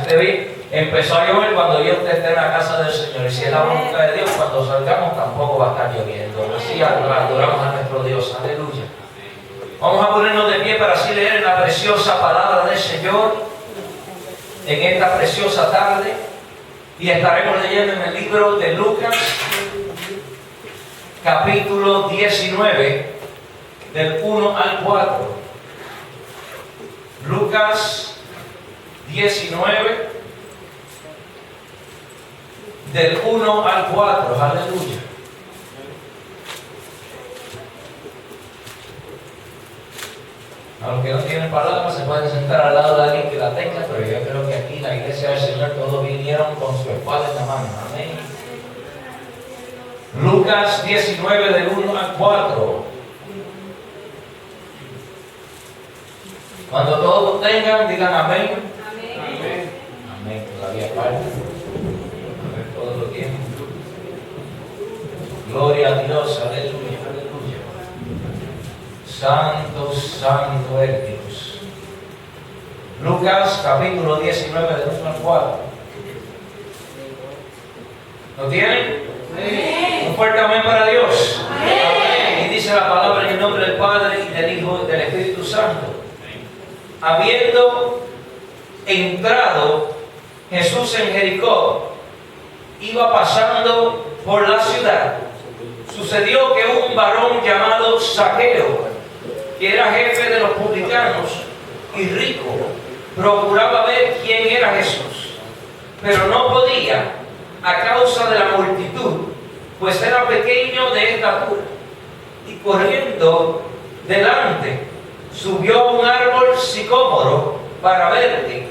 esté bien. Empezó a llover cuando yo esté en la casa del Señor. Y si es la voluntad de Dios, cuando salgamos tampoco va a estar lloviendo. Así adoramos a nuestro Dios. Aleluya. Vamos a ponernos de pie para así leer la preciosa palabra del Señor en esta preciosa tarde. Y estaremos leyendo en el libro de Lucas, capítulo 19, del 1 al 4. Lucas 19, del 1 al 4. Aleluya. A los que no tienen palabras se pueden sentar al lado de alguien que la tenga, pero yo creo que aquí la iglesia del Señor todos vinieron con su espada en la mano. Amén. Lucas 19 del 1 al 4. Cuando todos lo tengan, digan amén. Amén. Amén. Todavía falta. A ver, todos lo tienen. Gloria a Dios. Aleluya. Santo, santo es Dios. Lucas capítulo 19 del 1 al 4. ¿Lo tienen? Amén. Un fuerte amén para Dios. Amén. Y dice la palabra en el nombre del Padre y del Hijo y del Espíritu Santo. Habiendo entrado Jesús en Jericó, iba pasando por la ciudad. Sucedió que un varón llamado Zaqueo, que era jefe de los publicanos y rico, procuraba ver quién era Jesús, pero no podía a causa de la multitud, pues era pequeño de estatura. Y corriendo delante, subió a un árbol sicómoro para verte,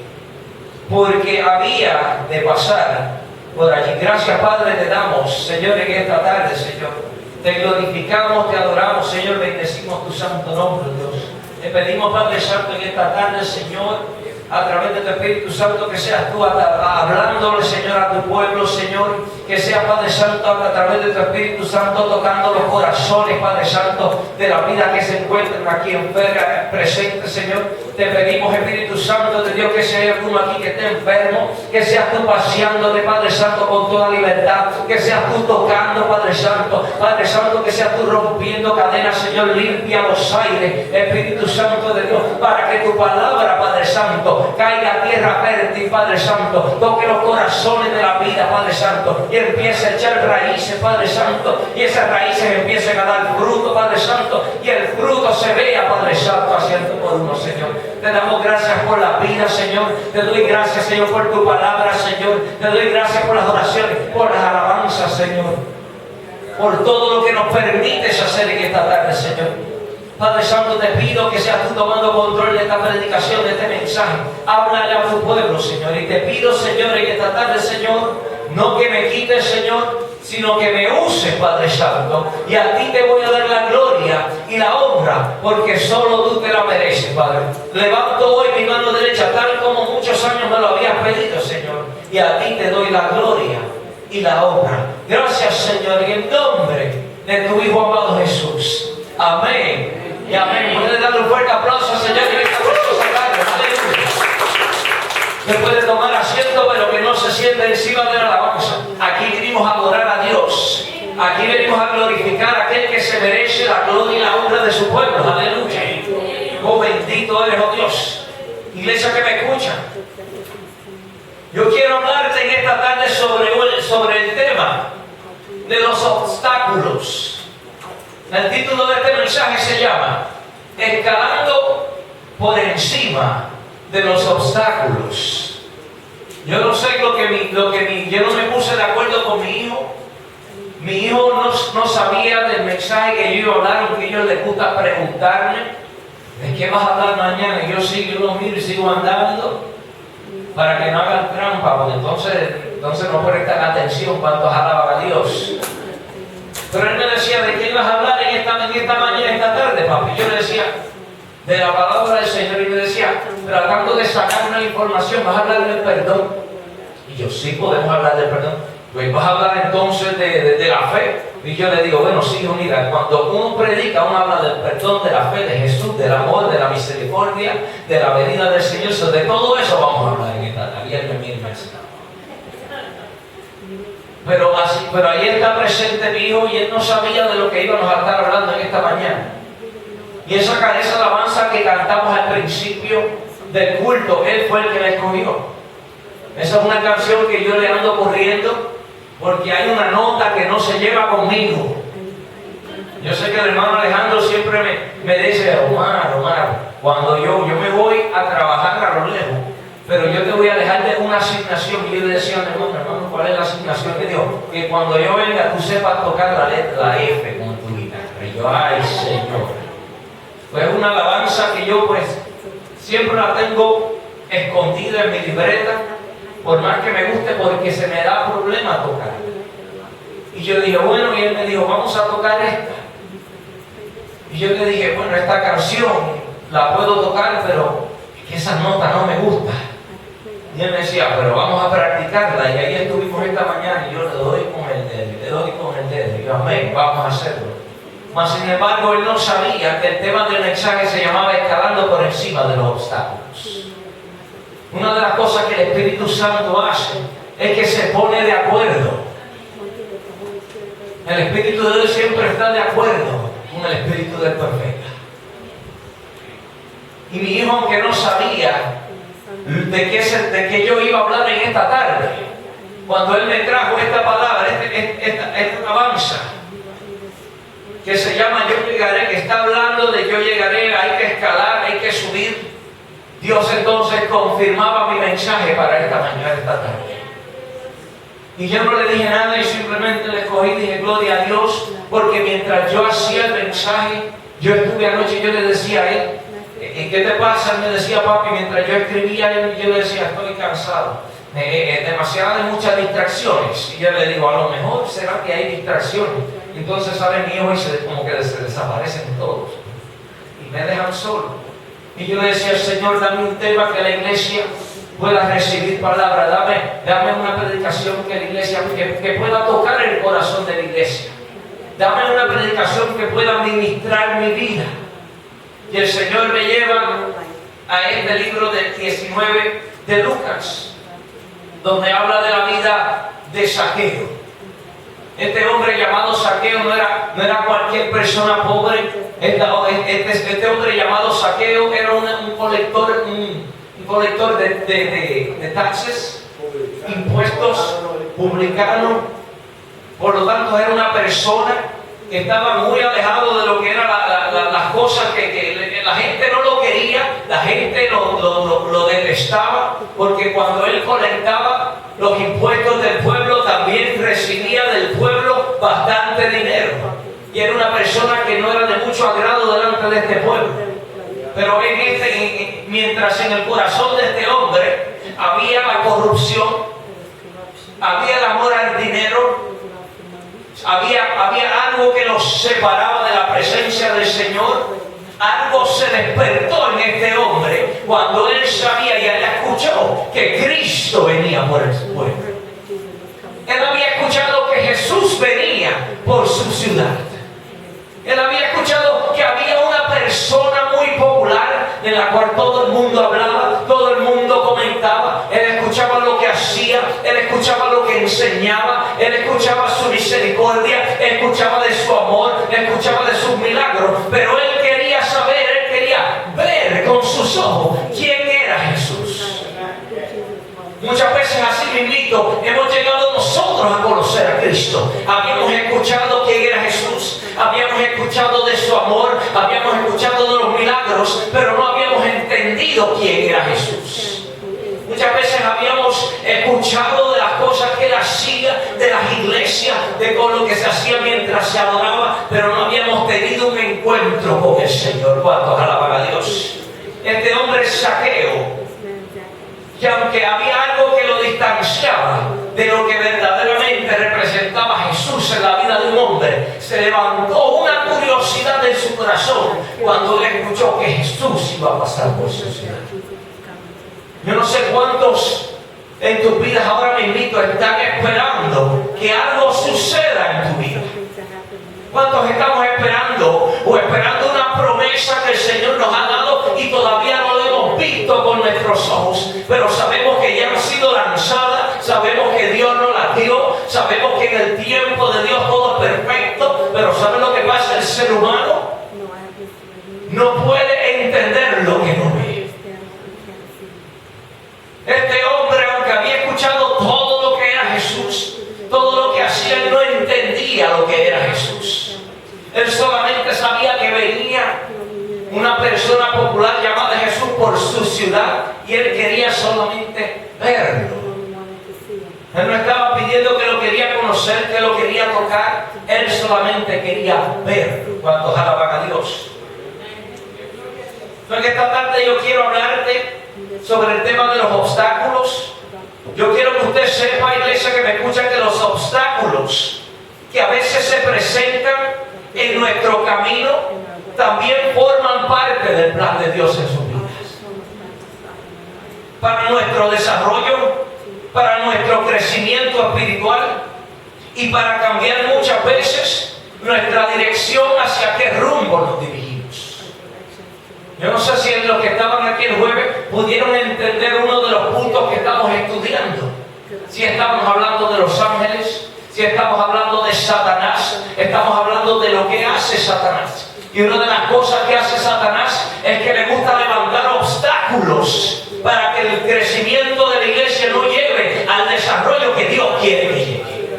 porque había de pasar por allí. Gracias, Padre, te damos, Señor, en esta tarde, Señor. Te glorificamos, te adoramos, Señor, bendecimos tu santo nombre, Dios. Te pedimos, Padre Santo, en esta tarde, Señor, a través de tu Espíritu Santo, que seas tú hablándole, Señor, a tu pueblo, Señor, que sea, Padre Santo, a través de tu Espíritu Santo, tocando los corazones, Padre Santo, de la vida que se encuentran aquí presentes, Señor. Te pedimos, Espíritu Santo de Dios, que si hay alguno aquí que esté enfermo, que seas tú paseándote, Padre Santo, con toda libertad, que seas tú tocando, Padre Santo, que seas tú rompiendo cadenas, Señor, limpia los aires, Espíritu Santo de Dios, para que tu palabra, Padre Santo, caiga a tierra fértil, Padre Santo, toque los corazones de la vida, Padre Santo, y empiece a echar raíces, Padre Santo, y esas raíces empiecen a dar fruto, Padre Santo, y el fruto se vea, Padre Santo, haciendo por uno, Señor. Te damos gracias por la vida, Señor. Te doy gracias, Señor, por tu palabra, Señor. Te doy gracias por las oraciones, por las alabanzas, Señor, por todo lo que nos permites hacer en esta tarde, Señor. Padre Santo, te pido que seas tú tomando control de esta predicación, de este mensaje. Háblale a tu pueblo, Señor. Y te pido, Señor, en esta tarde, Señor, no que me quites, Señor, sino que me uses, Padre Santo. Y a ti te voy a dar la gloria y la honra, porque solo tú te la mereces, Padre. Levanto hoy mi mano derecha, tal como muchos años me lo habías pedido, Señor. Y a ti te doy la gloria y la honra. Gracias, Señor, en el nombre de tu Hijo amado Jesús. Amén. Y amén. Pueden darle un fuerte aplauso al Señor en esta preciosa tarde. Aleluya. Se puede tomar asiento, pero que no se siente encima de la alabanza. Aquí venimos a adorar a Dios. Aquí venimos a glorificar a aquel que se merece la gloria y la honra de su pueblo. Aleluya. Oh, bendito eres, oh Dios. Iglesia que me escucha, yo quiero hablarte en esta tarde sobre el tema de los obstáculos. El título de este mensaje se llama Escalando por encima de los obstáculos. Yo no sé yo no me puse de acuerdo con mi hijo. Mi hijo no sabía del mensaje que yo iba a hablar, aunque a ellos les gusta preguntarme ¿de qué vas a hablar mañana? Y yo lo miro y sigo andando para que no hagan trampa, porque entonces no prestan atención cuando alaban a Dios. Pero él me decía, ¿de qué ibas a hablar en esta mañana, esta tarde, papi? Yo le decía, de la palabra del Señor, y me decía, tratando de sacar una información, ¿vas a hablar del perdón? Y yo, sí, podemos hablar del perdón. Pues vas a hablar entonces de la fe. Y yo le digo, bueno, sí, unidad. Cuando uno predica, uno habla del perdón, de la fe, de Jesús, del amor, de la misericordia, de la venida del Señor. De todo eso vamos a hablar en esta tarde. mírame así. Pero ahí está presente mi hijo y él no sabía de lo que íbamos a estar hablando en esta mañana. Y esa alabanza que cantamos al principio del culto, él fue el que la escogió. Esa es una canción que yo le ando corriendo porque hay una nota que no se lleva conmigo. Yo sé que el hermano Alejandro siempre me dice, Omar, cuando yo me voy a trabajar a lo lejos, pero yo te voy a dejar de una asignación. Y yo le decía, hermano, ¿cuál es la asignación que Dios? Que cuando yo venga tú sepas tocar la letra, la F con tu guitarra. Y yo, ay Señor. Pues es una alabanza que yo pues siempre la tengo escondida en mi libreta, por más que me guste, porque se me da problema tocar. Y yo dije, bueno, y él me dijo, vamos a tocar esta. Y yo le dije, bueno, esta canción la puedo tocar, pero es que esa nota no me gusta. Y él me decía, pero vamos a practicarla. Y ahí estuvimos esta mañana y yo le doy con el dedo, Y yo, amén, vamos a hacerlo. Mas sin embargo, él no sabía que el tema del mensaje se llamaba escalando por encima de los obstáculos. Una de las cosas que el Espíritu Santo hace es que se pone de acuerdo. El Espíritu de Dios siempre está de acuerdo con el Espíritu del profeta. Y mi hijo, aunque no sabía de qué yo iba a hablar en esta tarde, cuando él me trajo esta palabra, esta alabanza, que se llama Yo Llegaré, que está hablando de yo llegaré, hay que escalar, hay que subir, Dios entonces confirmaba mi mensaje para esta mañana, esta tarde. Y yo no le dije nada y simplemente le cogí y dije, gloria a Dios, porque mientras yo hacía el mensaje, yo estuve anoche y yo le decía a él, ¿qué te pasa? Él me decía, papi, mientras yo escribía, yo le decía, estoy cansado. Muchas distracciones. Y yo le digo, a lo mejor será que hay distracciones. Y entonces sale mi hijo y como que se desaparecen todos. Y me dejan solo. Y yo le decía, Señor, dame un tema que la iglesia pueda recibir palabra. Dame una predicación que la iglesia, que pueda tocar el corazón de la iglesia. Dame una predicación que pueda ministrar mi vida. Y el Señor me lleva a este libro del 19 de Lucas, donde habla de la vida de Zaqueo. Este hombre llamado Zaqueo no era cualquier persona pobre. Este hombre llamado Zaqueo era un colector de taxes, impuestos, publicano. Por lo tanto, era una persona que estaba muy alejado de lo que eran las cosas que la gente no lo quería, la gente lo detestaba, porque cuando él colectaba los impuestos del pueblo, también recibía del pueblo bastante dinero. Y era una persona que no era de mucho agrado delante de este pueblo. Pero mientras en el corazón de este hombre había la corrupción, había el amor al dinero, había algo que los separaba de la presencia del Señor. Algo se despertó en este hombre cuando él sabía y él escuchó que Cristo venía por el pueblo. Él había escuchado que Jesús venía por su ciudad. Él había escuchado que había una persona muy popular en la cual todo el mundo hablaba, todo el mundo comentaba. Él escuchaba lo que hacía, él escuchaba lo que enseñaba, él escuchaba su misericordia, él escuchaba de su amor, él escuchaba de sus milagros. Pero él quería saber, él quería ver con sus ojos quién era Jesús. Muchas veces así mismito hemos llegado nosotros a conocer a Cristo. Habíamos escuchado quién era Jesús, habíamos escuchado de su amor, habíamos escuchado de los milagros, pero no habíamos entendido quién era Jesús. Muchas veces habíamos escuchado de las cosas que él hacía, de las iglesias, de con lo que se hacía mientras se adoraba, pero no habíamos tenido un encuentro con el Señor. ¿Cuántos alaban a Dios? Este hombre Zaqueo, y aunque había algo que lo distanciaba de lo que verdaderamente representaba Jesús en la vida de un hombre, se levantó una curiosidad en su corazón cuando él escuchó que Jesús iba a pasar por su ciudad. Yo no sé cuántos en tus vidas ahora mismo están esperando que algo suceda en tu vida. ¿Cuántos estamos esperando una promesa que el Señor nos ha dado y todavía no lo hemos visto con nuestros ojos, pero sabemos que ya ha sido lanzada Sabemos que en el tiempo de Dios todo es perfecto, pero ¿sabe lo que pasa? El ser humano no puede entender lo que no ve. Este hombre, aunque había escuchado todo lo que era Jesús, todo lo que hacía, él no entendía lo que era Jesús. Él solamente sabía que venía una persona popular llamada Jesús por su ciudad y él quería solamente verlo. Él no estaba pidiendo que lo quería conocer, que lo quería tocar. Él solamente quería verlo. ¿Cuántos alaban a Dios? Entonces, esta tarde yo quiero hablarte sobre el tema de los obstáculos. Yo quiero que usted sepa, iglesia, que me escucha, que los obstáculos que a veces se presentan en nuestro camino también forman parte del plan de Dios en sus vidas. Para nuestro desarrollo, para nuestro crecimiento espiritual y para cambiar muchas veces nuestra dirección hacia qué rumbo nos dirigimos. Yo no sé si los que estaban aquí el jueves pudieron entender uno de los puntos que estamos estudiando. Si estamos hablando de los ángeles, si estamos hablando de Satanás, estamos hablando de lo que hace Satanás. Y una de las cosas que hace Satanás es que le gusta levantar obstáculos para que el crecimiento de la iglesia no lleve al desarrollo que Dios quiere que llegue.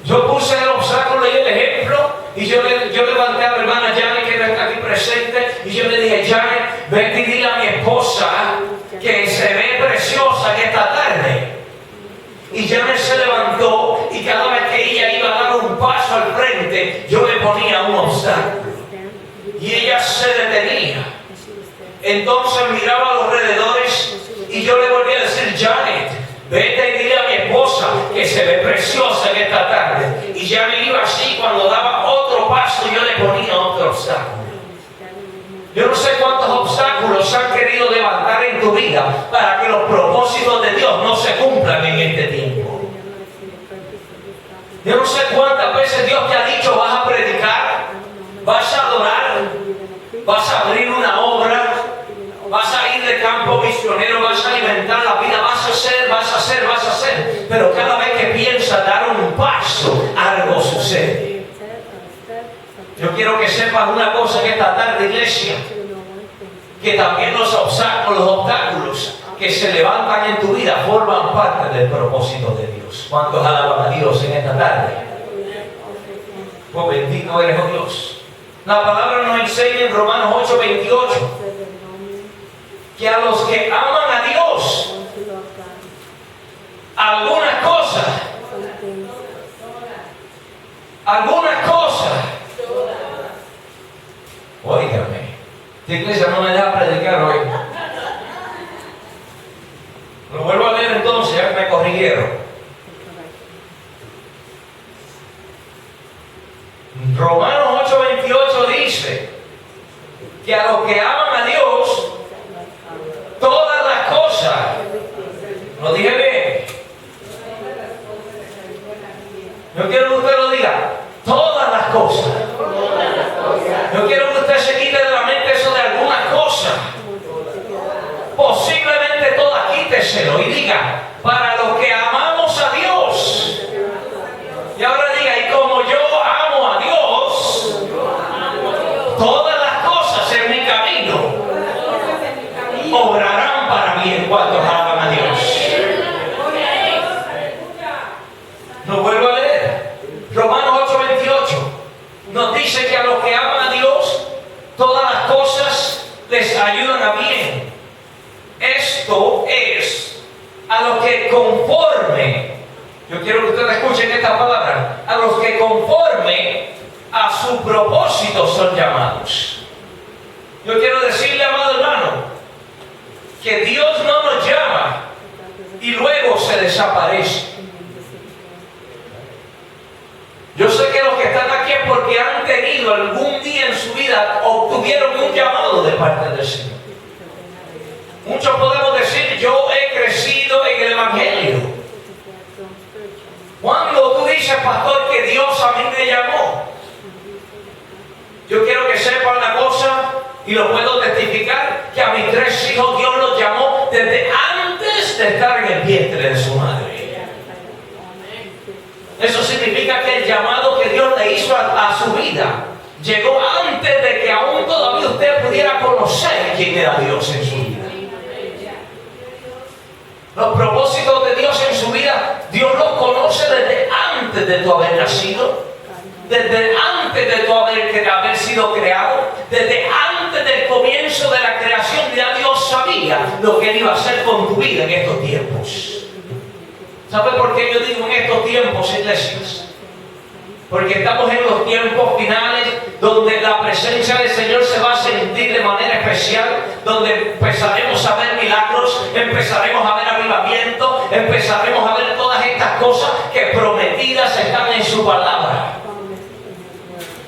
Yo puse el obstáculo y el ejemplo, y yo levanté a la hermana Janet, que no está aquí presente, y yo le dije: Janet, vete y dile a mi esposa que se ve preciosa en esta tarde. Y Janet se levantó, y cada vez que ella iba a dar un paso al frente, yo le ponía un obstáculo. Y ella se detenía. Entonces miraba a los alrededores, y yo le volví a decir: Janet, vete y dile a mi esposa que se ve preciosa en esta tarde. Y Janet iba así, cuando daba otro paso, yo le ponía otro obstáculo. Yo no sé cuántos obstáculos se han querido levantar en tu vida para que los propósitos de Dios no se cumplan en este tiempo. Yo no sé cuántas veces Dios te ha dicho: vas a predicar, vas a adorar, vas a abrir una obra, vas a ir de campo misionero, vas a alimentar la vida, vas a hacer. Pero cada vez que piensas dar un paso, algo sucede. Yo quiero que sepas una cosa en esta tarde, iglesia, que también los obstáculos que se levantan en tu vida forman parte del propósito de Dios. ¿Cuántos alaban a Dios en esta tarde? Pues bendito eres, oh Dios. La palabra nos enseña en Romanos 8:28 que a los que aman a Dios, algunas cosas, óigame, esta iglesia no me deja predicar hoy. Lo vuelvo a leer entonces, ya que me corrigieron. Romanos 8:28 dice que a los que aman a Dios, todas las cosas, ¿lo dije bien? Yo quiero que usted lo diga: todas las cosas. Yo quiero que usted se quite de la mente eso de algunas cosas. Posiblemente todas, quíteselo y diga: para los que amamos a Dios. Y ahora diga: y como yo amo a Dios, todas las cosas en mi camino obrarán para bien. ¿Cuántos aman a Dios? Lo vuelvo a leer. Romanos 8:28 nos dice que a los que aman a Dios, todas las cosas les ayudan a bien. Esto es a los que conforme, yo quiero que ustedes escuchen esta palabra, a los que conforme a su propósito son llamados. Yo quiero decirle, amado hermano, que Dios no nos llama y luego se desaparece. Yo sé que los que están aquí es porque han tenido algún día en su vida, obtuvieron un llamado de parte del Señor. Muchos podemos decir: yo he crecido en el Evangelio. Cuando tú dices, pastor, que Dios a mí me llamó, yo quiero que sepan una cosa, y lo puedo testificar, que a mis 3 hijos Dios los llamó desde antes de estar en el vientre de su madre. Eso significa que el llamado que Dios le hizo a su vida llegó antes de que aún todavía usted pudiera conocer quién era Dios en su vida. Los propósitos de Dios en su vida, Dios los conoce desde antes de tu haber nacido, desde antes de tu haber sido creado, desde antes del comienzo de la creación. Ya Dios sabía lo que Él iba a hacer con tu vida en estos tiempos. ¿Sabe por qué yo digo en estos tiempos, iglesias? Porque estamos en los tiempos finales donde la presencia del Señor se va a sentir de manera especial, donde empezaremos a ver milagros, empezaremos a ver avivamiento, empezaremos a ver todas estas cosas que prometidas están en su palabra.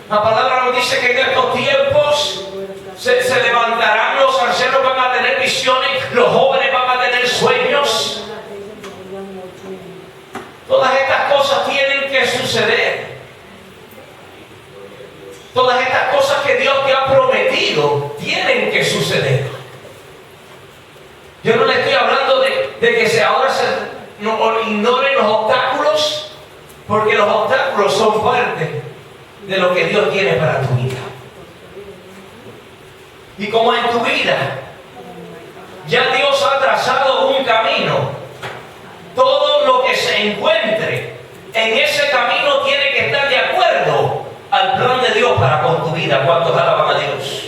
La palabra nos dice que en estos tiempos se levantarán, los ancianos van a tener visiones, los jóvenes van a tener sueños. Todas estas cosas tienen que suceder. Todas estas cosas que Dios te ha prometido tienen que suceder. Yo no le estoy hablando de que ahora ignoren los obstáculos, porque los obstáculos son parte de lo que Dios tiene para tu vida. Y como en tu vida ya Dios ha trazado un camino, todo lo que se encuentre en ese camino tiene que estar de acuerdo al plan de Dios para con tu vida. ¿Cuántos alaban a Dios?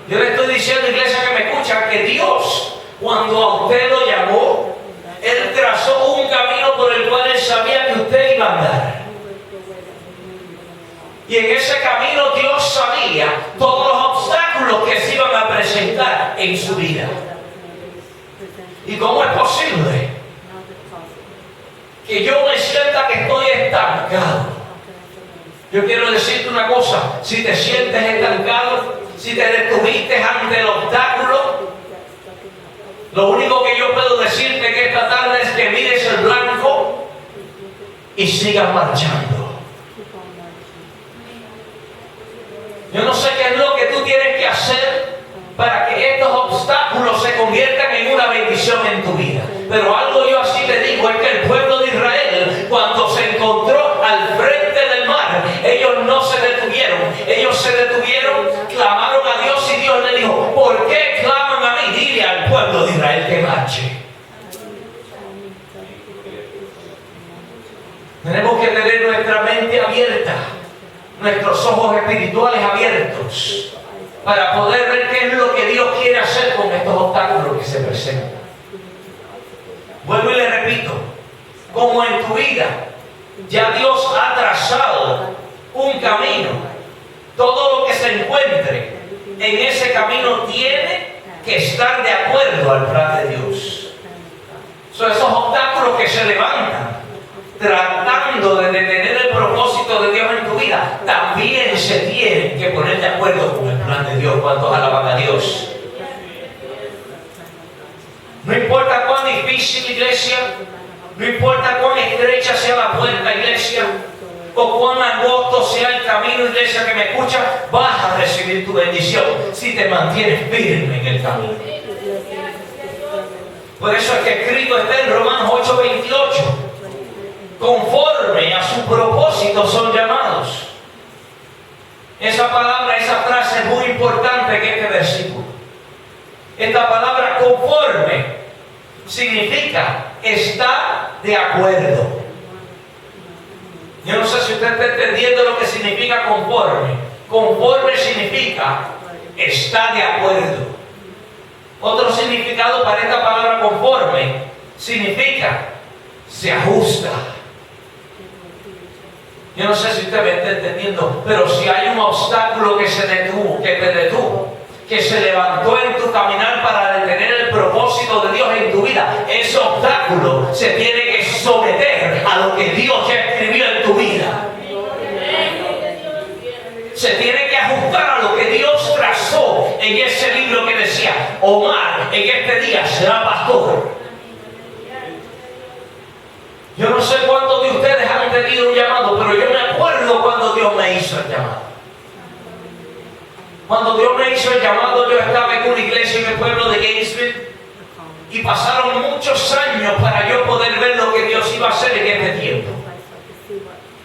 Yo le estoy diciendo, iglesia que me escucha, que Dios, cuando a usted lo llamó, Él trazó un camino por el cual Él sabía que usted iba a andar. Y en ese camino Dios sabía todos los obstáculos que se iban a presentar en su vida. ¿Y cómo es posible que yo me sienta que estoy estancado? Yo quiero decirte una cosa: si te sientes estancado, si te detuviste ante el obstáculo, lo único que yo puedo decirte que esta tarde es que mires el blanco y sigas marchando. Yo no sé qué es lo que tú tienes que hacer para que estos obstáculos se conviertan en una bendición en tu vida. Pero algo yo así te digo, es que el pueblo de Israel, cuando se encontró al frente del mar, ellos no se detuvieron. Ellos se detuvieron, clamaron a Dios y Dios le dijo: ¿por qué claman a mí? Dile al pueblo de Israel que marche. Tenemos que tener nuestra mente abierta, nuestros ojos espirituales abiertos, para poder ver qué es lo que Dios quiere hacer con estos obstáculos que se presentan. Vuelvo y le repito, como en tu vida ya Dios ha trazado un camino, todo lo que se encuentre en ese camino tiene que estar de acuerdo al plan de Dios. Son esos obstáculos que se levantan tratando de detener el propósito de Dios en tu vida, también se tienen que poner de acuerdo con el plan de Dios. ¿Cuántos alaban a Dios? No importa cuán difícil, iglesia, no importa cuán estrecha sea la puerta, iglesia, o cuán angosto sea el camino, iglesia que me escucha, vas a recibir tu bendición si te mantienes firme en el camino. Por eso es que escrito está en Romanos 8:28: conforme a su propósito son llamados. Esa palabra, esa frase es muy importante en este versículo. Esta palabra conforme significa está de acuerdo. Yo no sé si usted está entendiendo lo que significa conforme. Conforme significa está de acuerdo. Otro significado para esta palabra conforme significa se ajusta. Yo no sé si usted me está entendiendo, pero si hay un obstáculo que se detuvo, que te detuvo, que se levantó en tu caminar para detener el propósito de Dios en tu vida, ese obstáculo se tiene que someter a lo que Dios ya escribió en tu vida. Se tiene que ajustar a lo que Dios trazó en ese libro que decía: Omar en este día será pastor. Yo no sé cuántos de ustedes han tenido un llamado, pero yo me acuerdo cuando Dios me hizo el llamado. Cuando Dios me hizo el llamado, yo estaba en una iglesia en el pueblo de Gainesville y pasaron muchos años para yo poder ver lo que Dios iba a hacer en este tiempo.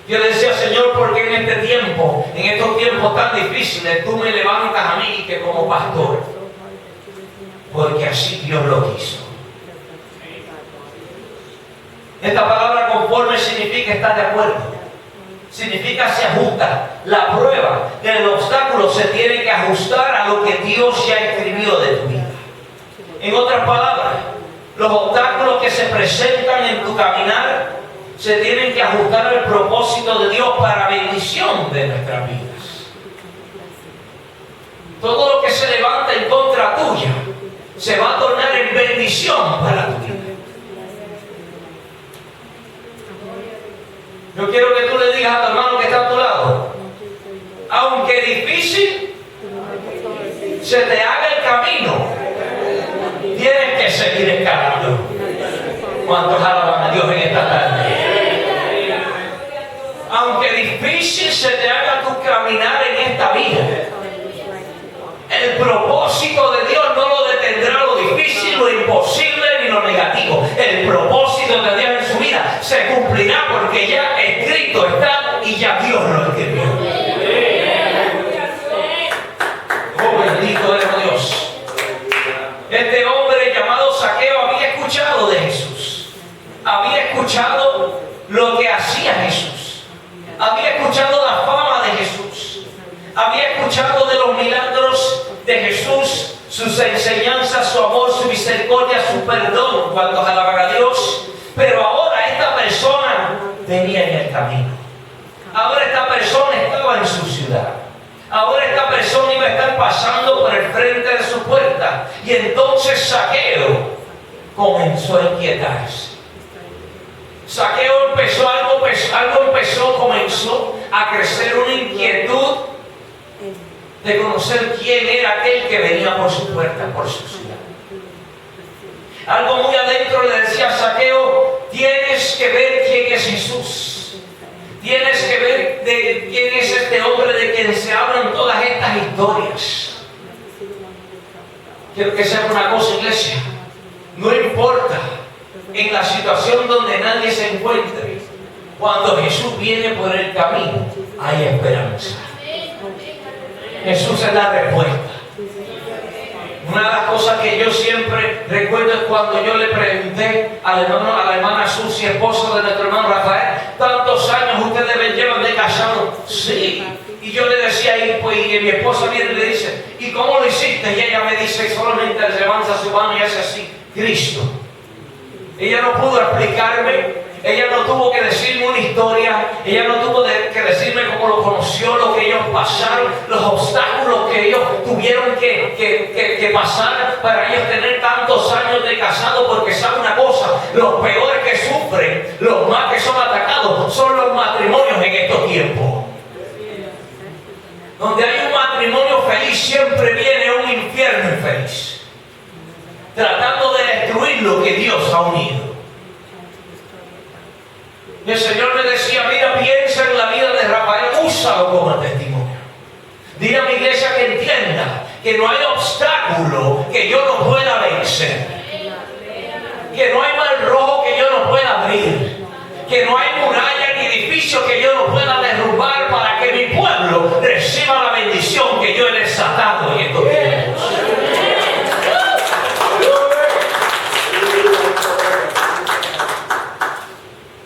Yo decía, Señor, ¿por qué en este tiempo, en estos tiempos tan difíciles, tú me levantas a mí que como pastor? Porque así Dios lo quiso. Esta palabra conforme significa estar de acuerdo. Significa se ajusta. La prueba del obstáculo se tiene que ajustar a lo que Dios ya escribió de tu vida. En otras palabras, los obstáculos que se presentan en tu caminar se tienen que ajustar al propósito de Dios para bendición de nuestras vidas. Todo lo que se levanta en contra tuya se va a tornar en bendición para tu vida. Yo quiero que tú le digas a tu hermano que está a tu lado, aunque difícil se te haga el camino, tienes que seguir escalando. ¿Cuántos alaban a Dios en esta tarde? Aunque difícil se te haga tu caminar en esta vida, el propósito de Dios no lo detendrá lo difícil, lo imposible ni lo negativo. El propósito de Dios en su vida se cumplirá porque ya escrito está y ya Dios lo escribió. Oh, bendito es Dios. Este hombre llamado Zaqueo había escuchado de Jesús. Había escuchado lo que hacía Jesús. Había escuchado la fama de Jesús. Había escuchado de los milagros de Jesús, sus enseñanzas, su amor, su misericordia, su perdón cuando alaban a Dios. Pero ahora esta persona venía en el camino. Ahora esta persona estaba en su ciudad. Ahora esta persona iba a estar pasando por el frente de su puerta. Y entonces Zaqueo comenzó a inquietarse. Zaqueo comenzó a crecer una inquietud de conocer quién era aquel que venía por su puerta, por su ciudad. Algo muy adentro le decía a Zaqueo, tienes que ver quién es Jesús. Tienes que ver de quién es este hombre de quien se hablan todas estas historias. Quiero que sepa una cosa, iglesia. No importa en la situación donde nadie se encuentre, cuando Jesús viene por el camino, hay esperanza. Jesús es la respuesta. Una de las cosas que yo siempre recuerdo es cuando yo le pregunté a la hermana Susi, esposa de nuestro hermano Rafael, ¿tantos años ustedes llevan de casado? Sí. Y yo le decía, y mi esposa viene y le dice, ¿y cómo lo hiciste? Y ella me dice, solamente levanta su mano y hace así, Cristo. Ella no pudo explicarme, ella no tuvo que decirme una historia, ella no tuvo que decirme cómo lo conoció, lo que ellos pasaron, los obstáculos que ellos tuvieron que pasar para ellos tener tantos años de casado, porque sabe una cosa, los peores que sufren, los más que son atacados, son los matrimonios en estos tiempos. Donde hay un matrimonio feliz, siempre viene un infierno infeliz, tratando de destruir lo que Dios ha unido. Y el Señor me decía, mira, piensa en la vida de Rafael, úsalo como testimonio. Dile a mi iglesia que entienda que no hay obstáculo que yo no pueda vencer, que no hay mar rojo que yo no pueda abrir, que no hay muralla ni edificio que yo no pueda derrumbar para que mi pueblo reciba la bendición que yo he desatado en estos tiempos.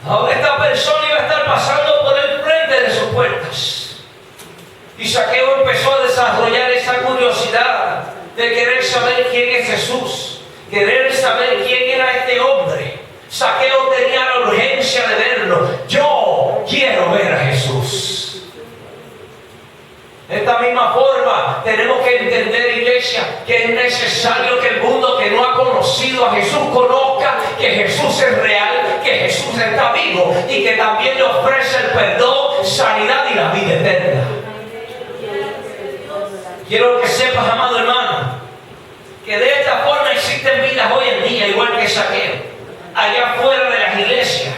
Ahora esta persona iba a estar pasando por el frente de sus puertas. Y Zaqueo empezó a desarrollar esa curiosidad de querer saber quién es Jesús, querer saber quién era este hombre. Zaqueo tenía la urgencia de verlo. Yo quiero ver a Jesús. De esta misma forma tenemos que entender, iglesia, que es necesario que el mundo que no ha conocido a Jesús conozca que Jesús es real, que Jesús está vivo y que también le ofrece el perdón, sanidad y la vida eterna. Quiero que sepas, amado hermano, que de esta forma existen vidas hoy en día, igual que Zaqueo, allá afuera de las iglesias,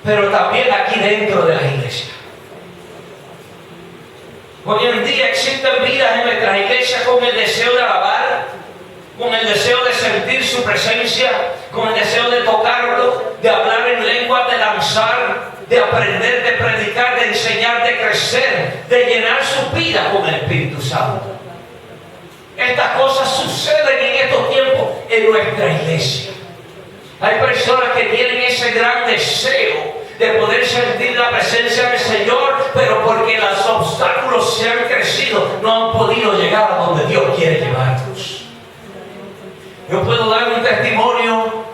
pero también aquí dentro de las iglesias. Hoy en día existen vidas en nuestras iglesias con el deseo de alabar, con el deseo de sentir su presencia, con el deseo de tocarlo, de hablar en lengua, de danzar, de aprender aprender, de predicar, de enseñar, de crecer, de llenar su vida con el Espíritu Santo. Estas cosas suceden en estos tiempos en nuestra iglesia. Hay personas que tienen ese gran deseo de poder sentir la presencia del Señor, pero porque los obstáculos se han crecido, no han podido llegar a donde Dios quiere llevarlos. Yo puedo dar un testimonio.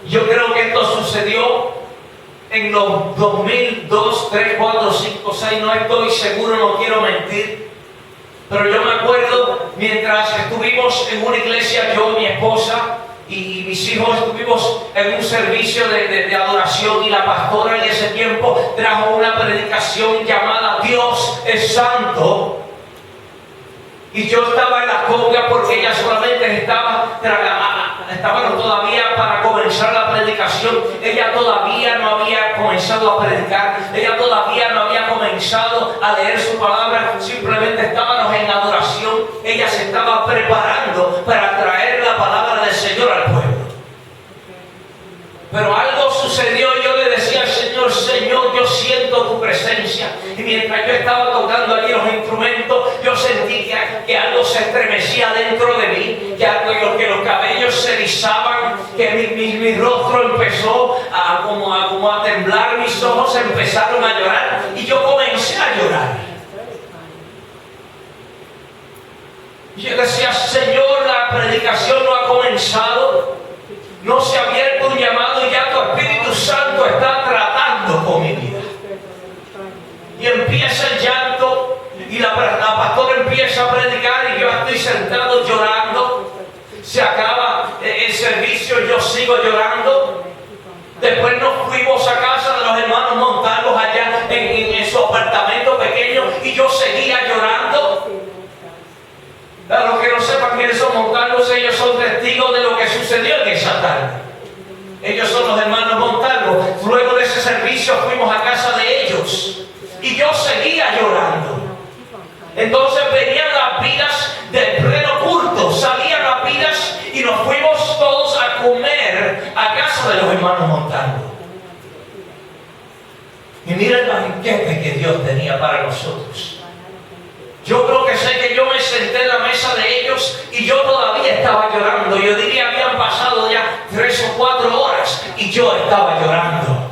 Yo creo que esto sucedió en los 2002, 3, 4, 5, 6, no estoy seguro, no quiero mentir. Pero yo me acuerdo, mientras estuvimos en una iglesia, yo y mi esposa y mis hijos estuvimos en un servicio de adoración, y la pastora en ese tiempo trajo una predicación llamada Dios es Santo. Y yo estaba en la conga porque ella solamente estaban todavía para comenzar la predicación. Ella todavía no había comenzado a predicar. Ella todavía no había comenzado a leer su palabra. Simplemente estábamos en adoración. Ella se estaba preparando para traer la palabra del Señor al pueblo. Pero algo sucedió y yo le decía al Señor: Señor, yo siento tu presencia. Y mientras yo estaba tocando allí los instrumentos, yo sentí que algo se estremecía dentro de mí, que los cabellos se erizaban, que mi rostro empezó como a temblar, mis ojos empezaron a llorar y yo comencé a llorar. Y yo decía: Señor, la predicación no ha comenzado. No se ha abierto un llamado y ya tu Espíritu Santo está tratando con mi vida. Y empieza el llanto y la pastora empieza a predicar y yo estoy sentado llorando. Se acaba el servicio y yo sigo llorando. Después nos fuimos a casa de los hermanos Montalvos allá en su apartamento pequeño y yo seguía llorando. A los que no sepan quiénes son Montalvos, ellos son testigos de lo que sucedió en esa tarde. Ellos son los hermanos Montalvos. Luego de ese servicio fuimos a casa de ellos y yo seguía llorando. Entonces venían las vidas del pleno culto, salían las vidas y nos fuimos todos a comer a casa de los hermanos Montalvos. Y mira el banquete que Dios tenía para nosotros. Yo creo que sé que yo me senté en la mesa de ellos y yo todavía estaba llorando. Yo diría que habían pasado ya 3 o 4 horas y yo estaba llorando.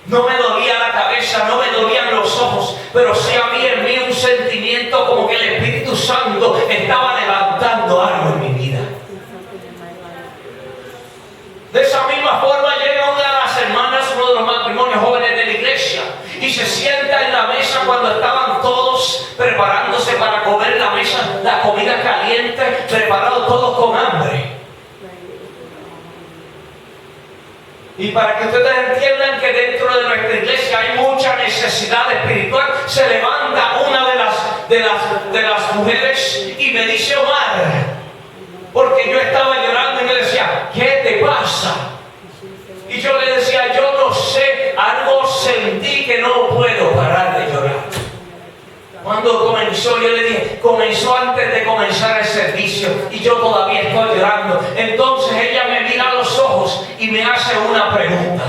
No me dolía la cabeza, no me dolían los ojos, pero sí había en mí un sentimiento como que el Espíritu Santo estaba levantando algo en mi vida. De esa misma forma llega una de las hermanas, uno de los matrimonios jóvenes de la iglesia, y se sienta en la mesa cuando estaban todos preparándose para comer la mesa, la comida caliente, preparados todos con hambre. Y para que ustedes entiendan que dentro de nuestra iglesia hay mucha necesidad espiritual, se levanta una de las mujeres y me dice: Omar, porque yo estaba llorando, y me decía: ¿qué te pasa? Y yo le decía: yo no sé, algo sentí que no puedo parar de llorar. Cuando comenzó, yo le dije, comenzó antes de comenzar el servicio y yo todavía estoy llorando. Entonces ella me mira a los ojos y me hace una pregunta.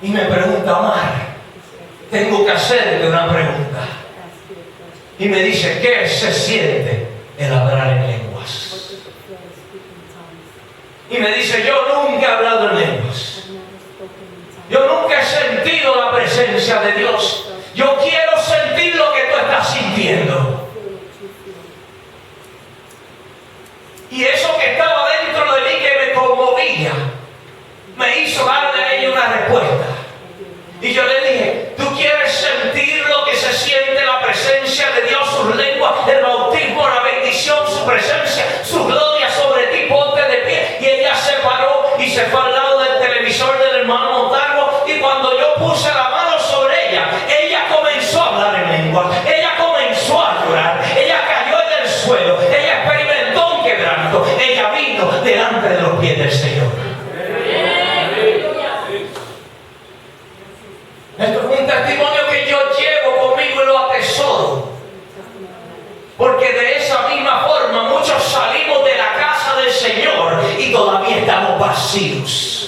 Y me pregunta: Omar, tengo que hacerte una pregunta. Y me dice: ¿qué se siente el hablar en lenguas? Y me dice: yo nunca he hablado en lenguas. Yo nunca he sentido la presencia de Dios. Yo quiero sentir lo que tú estás sintiendo. Y eso que estaba dentro de mí, que me conmovía, me hizo darle a ella una respuesta. Y yo le dije: ¿tú quieres sentir lo que se siente la presencia de Dios, sus lenguas, el bautismo, la bendición, su presencia, su gloria sobre ti? Ponte de pie. Y ella se paró y se fue al lado del televisor del hermano Montalvo. Y cuando yo puse la mano sobre ella, ella comenzó a hablar en lengua. Ella comenzó a llorar. Ella cayó en el suelo. Ella experimentó un quebranto. Ella vino delante de los pies del Señor. Esto es un testimonio que yo llevo conmigo y lo atesoro. Porque de esa misma forma muchos salimos de la casa del Señor y todavía estamos vacíos.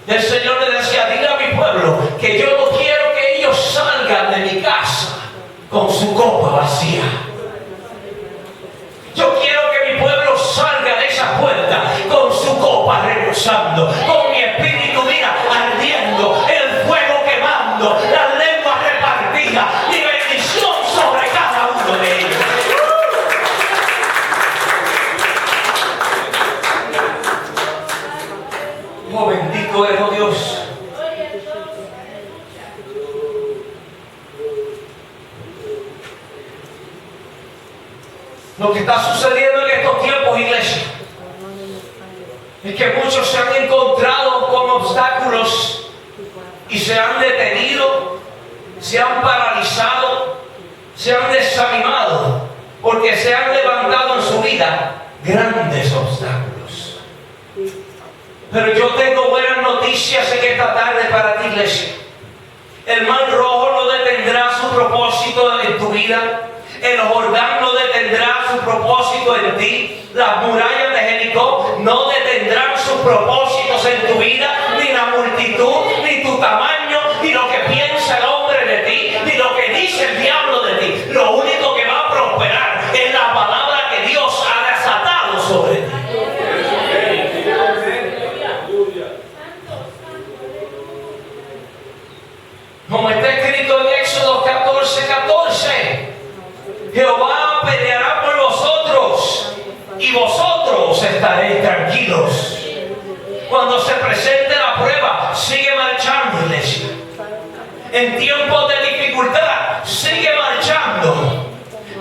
El Señor le decía, dile a mi pueblo que yo no quiero que ellos salgan de mi casa con su copa vacía. Yo quiero que mi pueblo salga de esa puerta con su copa rebosando, con mi espíritu, mira, ardiendo, el fuego quemando, las lenguas repartidas, mi bendición sobre cada uno de ellos. Oh, bendito eres, oh Dios. Lo que está sucediendo en estos tiempos, iglesia, es que muchos se han encontrado con obstáculos y se han detenido, se han paralizado, se han desanimado, porque se han levantado en su vida grandes obstáculos. Pero yo tengo buenas noticias en esta tarde para ti, iglesia. El mar rojo no detendrá su propósito en tu vida. El Jordán no detendrá su propósito en ti. Las murallas de Jericó no detendrán sus propósitos en tu vida. Ni la multitud, ni tu tamaño, ni lo que piensa el hombre de ti, ni lo que dice el diablo de ti. Lo único que va a prosperar es la palabra que Dios ha desatado sobre ti. Como está escrito en Éxodo 14:14, Jehová peleará por vosotros y vosotros estaréis tranquilos. Cuando se presente la prueba, sigue marchando, iglesia. En tiempos de dificultad, sigue marchando.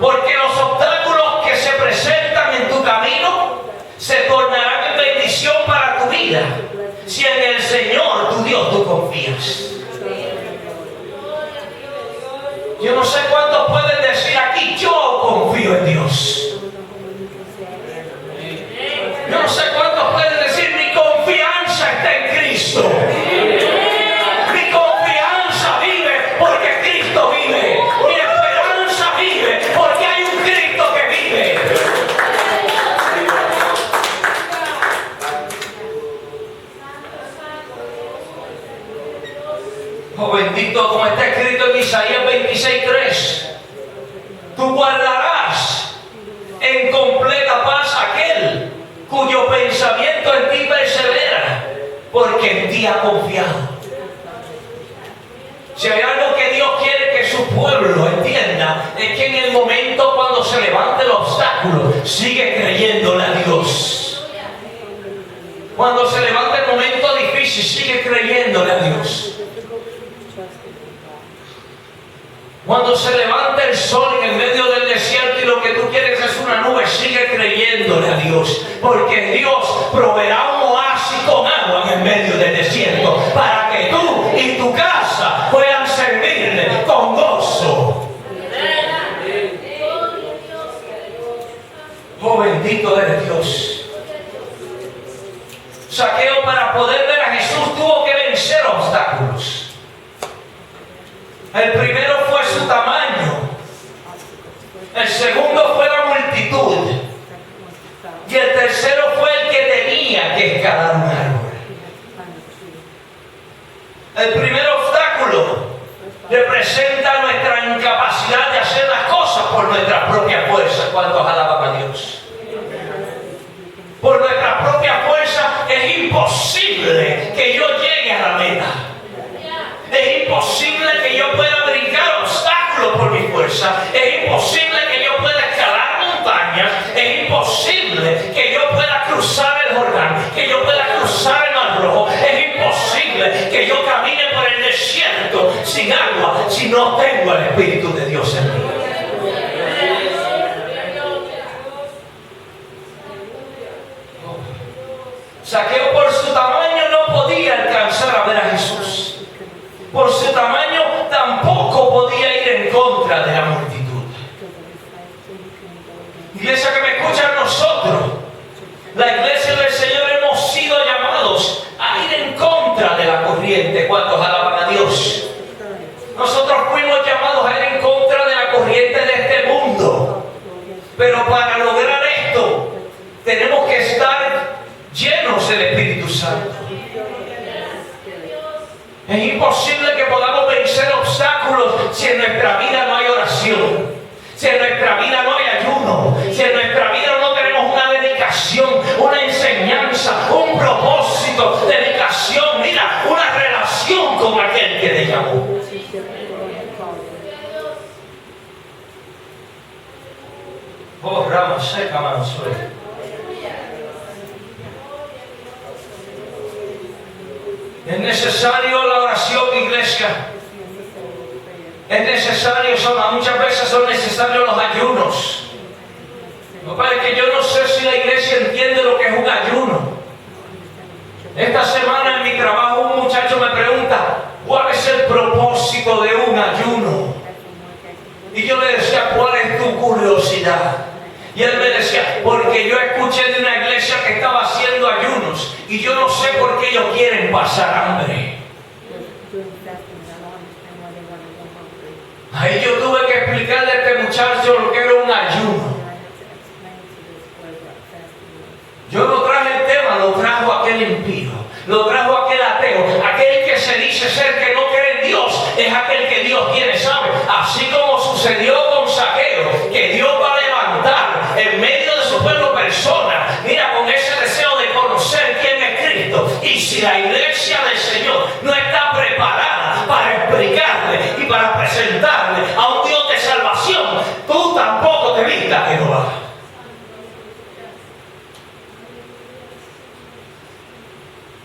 Porque los obstáculos que se presentan en tu camino se tornarán en bendición para tu vida. Si en el Señor, tu Dios, tú confías. Yo no sé cuántos pueden decir aquí, yo confío en Dios. Yo no sé cuántos pueden decir, mi confianza está en Cristo. Mi confianza vive porque Cristo vive. Mi esperanza vive porque hay un Cristo que vive. Oh, bendito, como está escrito en Isaías 26:3. Tú guardarás en completa paz aquel cuyo pensamiento en ti persevera, porque en ti ha confiado. Si hay algo que Dios quiere que su pueblo entienda, es que en el momento cuando se levante el obstáculo, sigue creyéndole a Dios. Cuando se levanta el momento difícil, sigue creyéndole a Dios. Cuando se levanta el sol en el medio del desierto y lo que tú quieres es una nube, sigue creyéndole a Dios. Porque Dios proveerá un oasis con agua en el medio del desierto para que tú y tu casa puedan servirle con gozo. Oh, bendito eres Dios. Zaqueo, para poder ver a Jesús, tuvo que vencer obstáculos. El primero fue su tamaño. El segundo fue la multitud. Y el tercero fue el que tenía que escalar un árbol. El primer obstáculo representa nuestra incapacidad de hacer las cosas por nuestra propia fuerza. ¿Cuántos alaban a Dios? Por nuestra propia fuerza es imposible que yo llegue a la meta. Es imposible que yo pueda brincar obstáculos por mi fuerza. Es imposible que yo pueda escalar montañas. Es imposible que yo pueda cruzar el Jordán, que yo pueda cruzar el Mar Rojo. Es imposible que yo camine por el desierto sin agua si no tengo el Espíritu de Dios en mí. Zaqueo, por su tamaño, no podía alcanzar a ver a Jesús. Por su tamaño tampoco podía ir en contra de la multitud. Iglesia que me escuchan, nosotros, la iglesia del Señor, hemos sido llamados a ir en contra de la corriente. ¿Cuántos alaban a Dios? Nosotros fuimos llamados a ir en contra de la corriente de este mundo. Pero para lograr esto, tenemos que estar llenos del Espíritu Santo. Es imposible que podamos vencer obstáculos si en nuestra vida no hay oración, si en nuestra vida no hay ayuno, si en nuestra vida no tenemos una dedicación, una enseñanza, un propósito, dedicación, mira, una relación con aquel que te llamó. Oh, rama seca, mansuela. Es necesario la oración, iglesia. Es necesario, muchas veces son necesarios los ayunos. No, padre, que yo no sé si la iglesia entiende lo que es un ayuno. Esta semana en mi trabajo un muchacho me pregunta, ¿cuál es el propósito de un ayuno? Y yo le decía, ¿cuál es tu curiosidad? Y él me decía, porque yo escuché de una iglesia que estaba haciendo ayunos y yo no sé por qué ellos quieren pasar hambre. Ahí yo tuve que explicarle a este muchacho lo que era un ayuno. Yo no traje el tema, lo trajo aquel impío, lo trajo aquel ateo, aquel que se dice ser que no cree en Dios, es aquel que Dios quiere, ¿sabe? Así como sucedió con Zaqueo, que Dios va a levantar en medio de su pueblo personas, mira, con ese deseo de conocer quién es Cristo. Y si la iglesia del Señor no está preparada para explicarle y para presentarle a un Dios de salvación, tú tampoco te vistas que no hagas.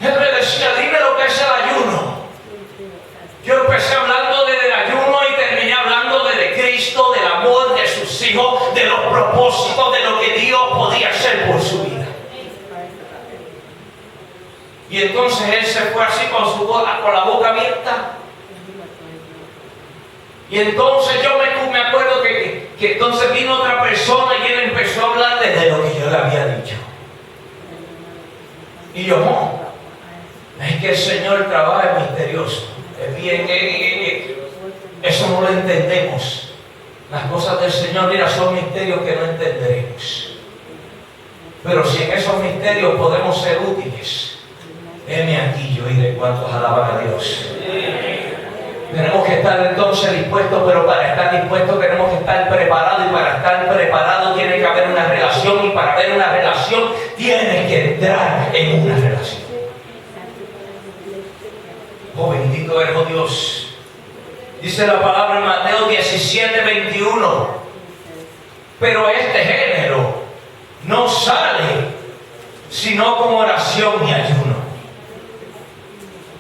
Él me decía, dime lo que es el ayuno. Yo empecé hablando del ayuno y terminé hablando de Cristo, del amor de sus hijos, de los propósitos, de lo que Dios podía hacer por su vida. Y entonces él se fue así con la boca abierta. Y entonces yo me acuerdo que entonces vino otra persona y él empezó a hablar de lo que yo le había dicho. Y yo, no. Es que el Señor trabaja misterioso. Es bien eso no lo entendemos. Las cosas del Señor, mira, son misterios que no entenderemos. Pero si en esos misterios podemos ser útiles, heme aquí, yo iré. ¿Cuántos alaban a Dios? Tenemos que estar entonces dispuestos, pero para estar dispuestos tenemos que estar preparados, y para estar preparados tiene que haber una relación, y para haber una relación tienes que entrar en una relación. Oh, bendito eres, oh Dios. Dice la palabra en Mateo 17:21. Pero este género no sale sino con oración y ayuno.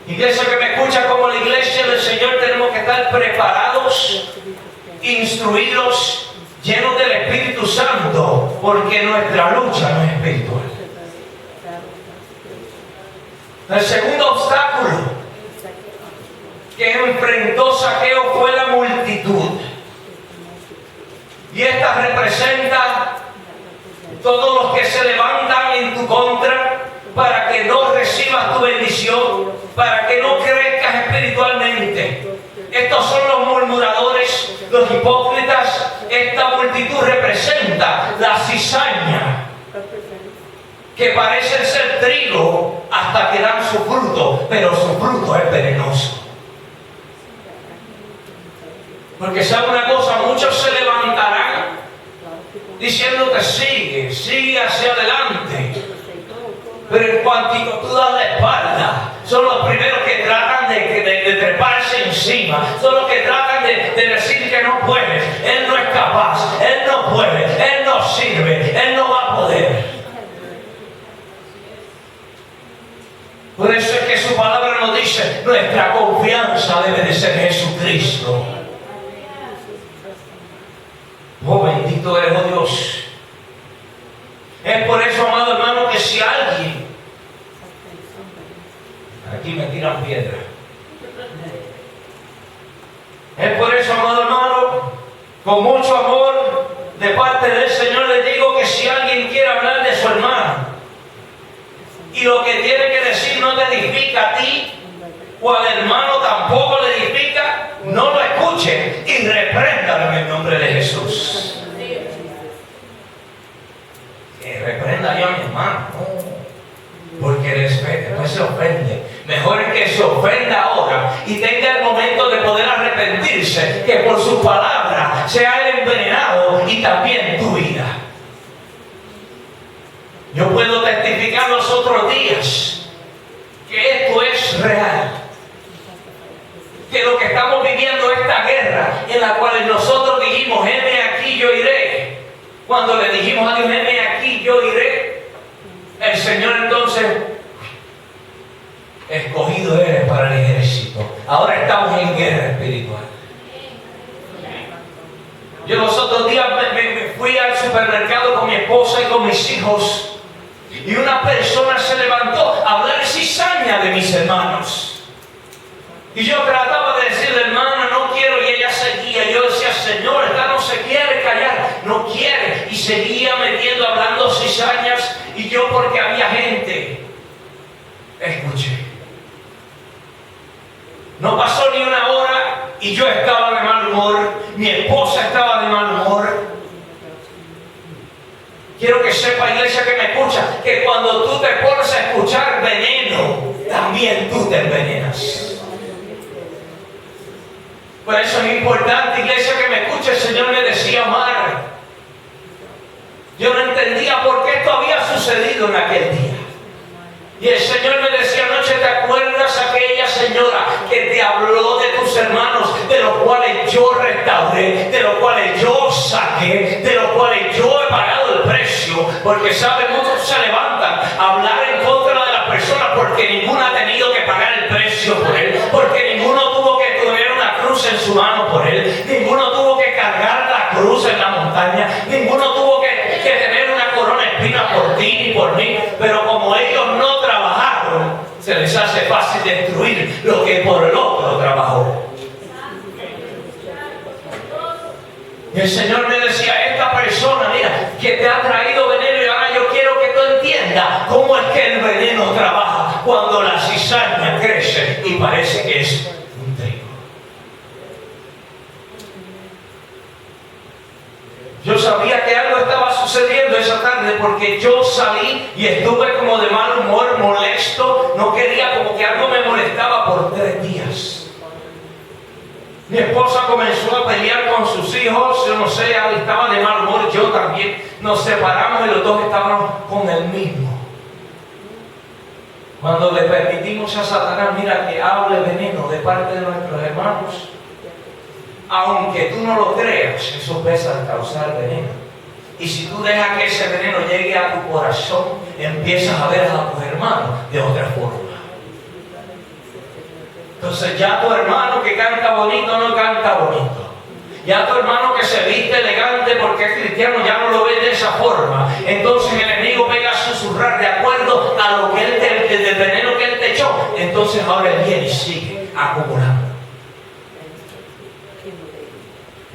Iglesia que me escucha, como la iglesia del Señor tenemos que estar preparados, instruidos, llenos del Espíritu Santo, porque nuestra lucha no es espiritual. El segundo obstáculo que enfrentó Zaqueo fue la multitud. Y esta representa todos los que se levantan en tu contra para que no recibas tu bendición, para que no crezcas espiritualmente. Estos son los murmuradores, los hipócritas. Esta multitud representa la cizaña, que parecen ser trigo hasta que dan su fruto, pero su fruto es venenoso. Porque sabe una cosa, muchos se levantarán diciéndote sigue hacia adelante, pero en cuanto tú das la espalda, son los primeros que tratan de treparse encima, son los que tratan de decir que no puedes, él no es capaz, él no puede, él no sirve, él no va a poder. Por eso es que su palabra nos dice, nuestra confianza debe de ser Jesucristo. Oh, bendito eres, oh Dios. Es por eso, amado hermano, que si alguien, aquí me tiran piedra. Es por eso, amado hermano, con mucho amor de parte del Señor les digo que si alguien quiere hablar de su hermano y lo que tiene que decir no te edifica a ti o al hermano tampoco le edifica, no lo escuche y repréndalo en el nombre de Jesús. Que reprenda yo a mi hermano, porque después se ofende. Mejor es que se ofenda ahora y tenga el momento de poder arrepentirse, que por su palabra sea él envenenado y también tu vida. Yo puedo testificar los otros días que esto es real. Que lo que estamos viviendo, esta guerra en la cual nosotros dijimos, heme aquí, yo iré. Cuando le dijimos a Dios, heme aquí, yo iré, el Señor entonces, escogido eres para el ejército. Ahora estamos en guerra espiritual. Yo los otros días me fui al supermercado con mi esposa y con mis hijos, y una persona se levantó a hablar cizaña de mis hermanos. Y yo trataba de decirle, hermana, no quiero, y ella seguía. Yo decía, Señor, esta no se quiere callar, no quiere. Y seguía metiendo, hablando cizañas, y yo, porque había gente, escuché. No pasó ni una hora y yo estaba de mal humor, mi esposa estaba de mal humor. Quiero que sepa, iglesia que me escucha, que cuando tú te pones a escuchar veneno, también tú te envenenas. Por eso es importante, iglesia que me escuche, el Señor me decía, Omar, yo no entendía por qué esto había sucedido en aquel día. Y el Señor me decía anoche, ¿te acuerdas aquella señora que te habló de tus hermanos, de los cuales yo restauré, de los cuales yo saqué, de los cuales yo he pagado el precio? Porque saben, muchos se levantan a hablar en contra de las personas porque ninguno ha tenido que pagar el precio por él, porque ninguno tuvo que tener una cruz en su mano por él, ninguno tuvo que cargar la cruz en la montaña, ninguno tuvo que tener una corona de espinas por ti ni por mí, pero como ellos no trabajaron, se les hace fácil destruir lo que por el otro trabajó. Y el Señor me decía, esta persona, mira, que te ha traído veneno, y ahora yo quiero que tú entiendas cómo es que el veneno trabaja cuando la cizaña crece y parece que es un trigo. Yo sabía que algo estaba sucediendo esa tarde porque yo salí y estuve como de mal humor, molesto, no quería, como que algo me molestaba por 3 días. Mi esposa comenzó a pelear con sus hijos, yo no sé, estaba de mal humor, yo también. Nos separamos y los dos estábamos con el mismo. Cuando le permitimos a Satanás, mira, que hable veneno de parte de nuestros hermanos, aunque tú no lo creas, eso empieza a causar veneno. Y si tú dejas que ese veneno llegue a tu corazón, empiezas a ver a tus hermanos de otra forma. Entonces ya tu hermano que canta bonito no canta bonito. Ya tu hermano que se viste elegante porque es cristiano ya no lo ve de esa forma. Entonces el enemigo pega a susurrar de acuerdo a lo que él del veneno que él te echó. Entonces ahora él viene y sigue acumulando.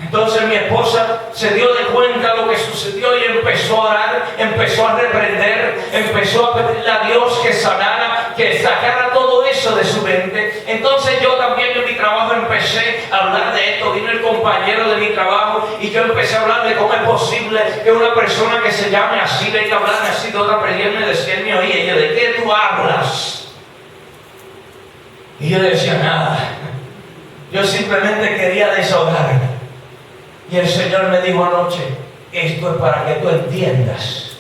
Entonces mi esposa se dio de cuenta de lo que sucedió y empezó a orar, empezó a reprender, empezó a pedirle a Dios que sanara, que sacara todo eso de su mente. Entonces yo también en mi trabajo empecé a hablar de esto. Vino el compañero de mi trabajo y yo empecé a hablar de cómo es posible que una persona que se llame así, venga a hablarme así de otra persona, y me decía, él me oía, y yo, ¿de qué tú hablas? Y yo le decía, nada, yo simplemente quería desahogarme. Y el Señor me dijo anoche, esto es para que tú entiendas